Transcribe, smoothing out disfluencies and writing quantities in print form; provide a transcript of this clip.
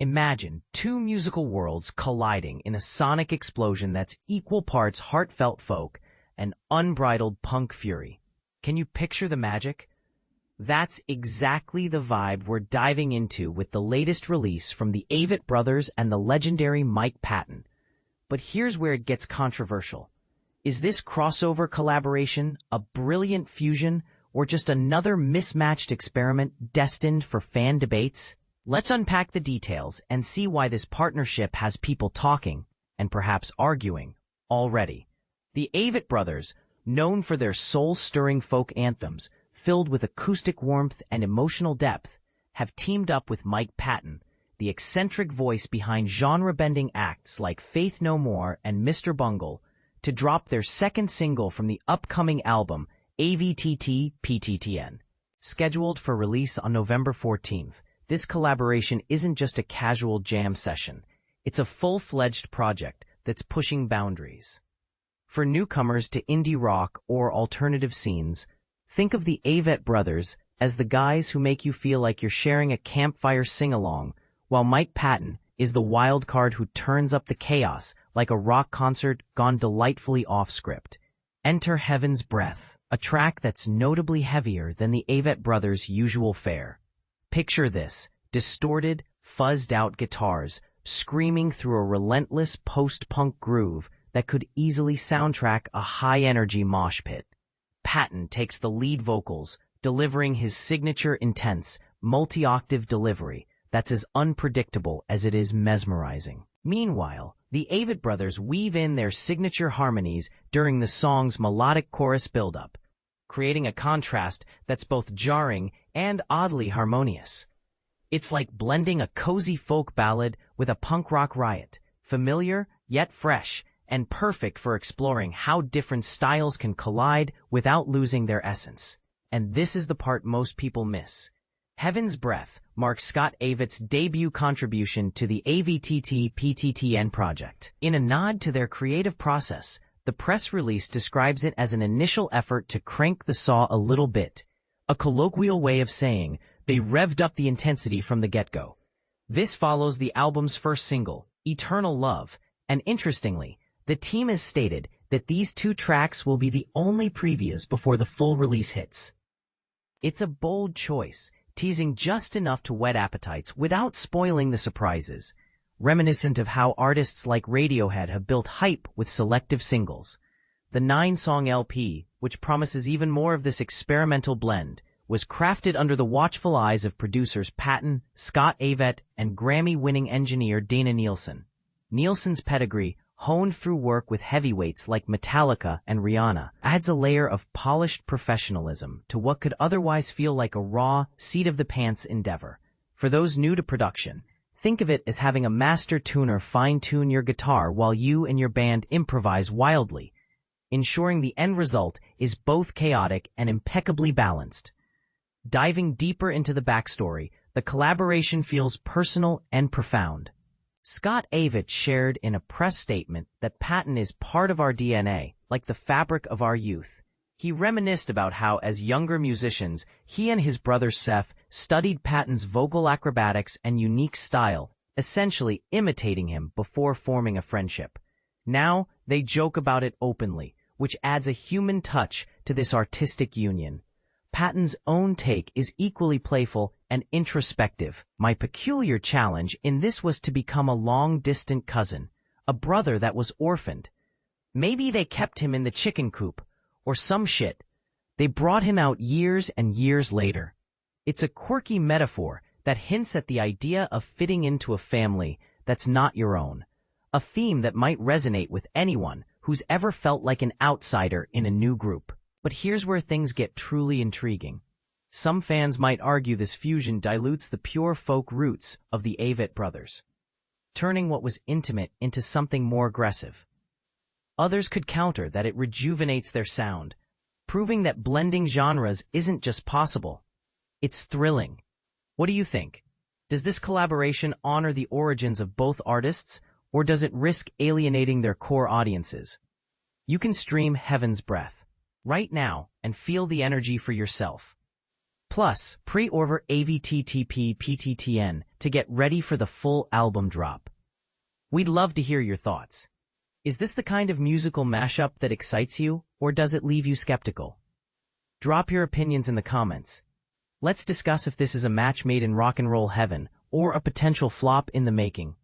Imagine two musical worlds colliding in a sonic explosion that's equal parts heartfelt folk and unbridled punk fury. Can you picture the magic? That's exactly the vibe we're diving into with the latest release from the Avett Brothers and the legendary Mike Patton. But here's where it gets controversial. Is this crossover collaboration a brilliant fusion or just another mismatched experiment destined for fan debates? Let's unpack the details and see why this partnership has people talking, and perhaps arguing, already. The Avett Brothers, known for their soul-stirring folk anthems, filled with acoustic warmth and emotional depth, have teamed up with Mike Patton, the eccentric voice behind genre-bending acts like Faith No More and Mr. Bungle, to drop their second single from the upcoming album, AVTT PTTN. Scheduled for release on November 14th, this collaboration isn't just a casual jam session. It's a full-fledged project that's pushing boundaries. For newcomers to indie rock or alternative scenes, think of the Avett Brothers as the guys who make you feel like you're sharing a campfire sing-along, while Mike Patton is the wild card who turns up the chaos like a rock concert gone delightfully off-script. Enter Heaven's Breath, a track that's notably heavier than the Avett Brothers' usual fare. Picture this, distorted, fuzzed-out guitars screaming through a relentless post-punk groove that could easily soundtrack a high-energy mosh pit. Patton takes the lead vocals, delivering his signature intense, multi-octave delivery that's as unpredictable as it is mesmerizing. Meanwhile, the Avett Brothers weave in their signature harmonies during the song's melodic chorus buildup, creating a contrast that's both jarring and oddly harmonious. It's like blending a cozy folk ballad with a punk rock riot, familiar yet fresh, and perfect for exploring how different styles can collide without losing their essence. And this is the part most people miss. Heaven's Breath marks Scott Avett's debut contribution to the AVTT PTTN project. In a nod to their creative process, the press release describes it as an initial effort to crank the saw a little bit, a colloquial way of saying they revved up the intensity from the get-go. This follows the album's first single, Eternal Love, and interestingly, the team has stated that these two tracks will be the only previews before the full release hits. It's a bold choice, teasing just enough to whet appetites without spoiling the surprises, reminiscent of how artists like Radiohead have built hype with selective singles. The 9-song LP, which promises even more of this experimental blend, was crafted under the watchful eyes of producers Patton, Scott Avett, and Grammy-winning engineer Dana Nielsen. Nielsen's pedigree, honed through work with heavyweights like Metallica and Rihanna, adds a layer of polished professionalism to what could otherwise feel like a raw, seat-of-the-pants endeavor. For those new to production, think of it as having a master tuner fine-tune your guitar while you and your band improvise wildly, ensuring the end result is both chaotic and impeccably balanced. Diving deeper into the backstory, the collaboration feels personal and profound. Scott Avett shared in a press statement that Patton is part of our DNA, like the fabric of our youth. He reminisced about how, as younger musicians, he and his brother Seth studied Patton's vocal acrobatics and unique style, essentially imitating him before forming a friendship. Now, they joke about it openly, which adds a human touch to this artistic union. Patton's own take is equally playful and introspective. My peculiar challenge in this was to become a long-distant cousin, a brother that was orphaned. Maybe they kept him in the chicken coop, or some shit. They brought him out years and years later. It's a quirky metaphor that hints at the idea of fitting into a family that's not your own, a theme that might resonate with anyone who's ever felt like an outsider in a new group. But here's where things get truly intriguing. Some fans might argue this fusion dilutes the pure folk roots of the Avett Brothers, turning what was intimate into something more aggressive. Others could counter that it rejuvenates their sound, proving that blending genres isn't just possible, it's thrilling. What do you think? Does this collaboration honor the origins of both artists, or does it risk alienating their core audiences? You can stream Heaven's Breath right now and feel the energy for yourself. Plus, pre-order AVTT PTTN to get ready for the full album drop. We'd love to hear your thoughts. Is this the kind of musical mashup that excites you, or does it leave you skeptical? Drop your opinions in the comments. Let's discuss if this is a match made in rock and roll heaven, or a potential flop in the making.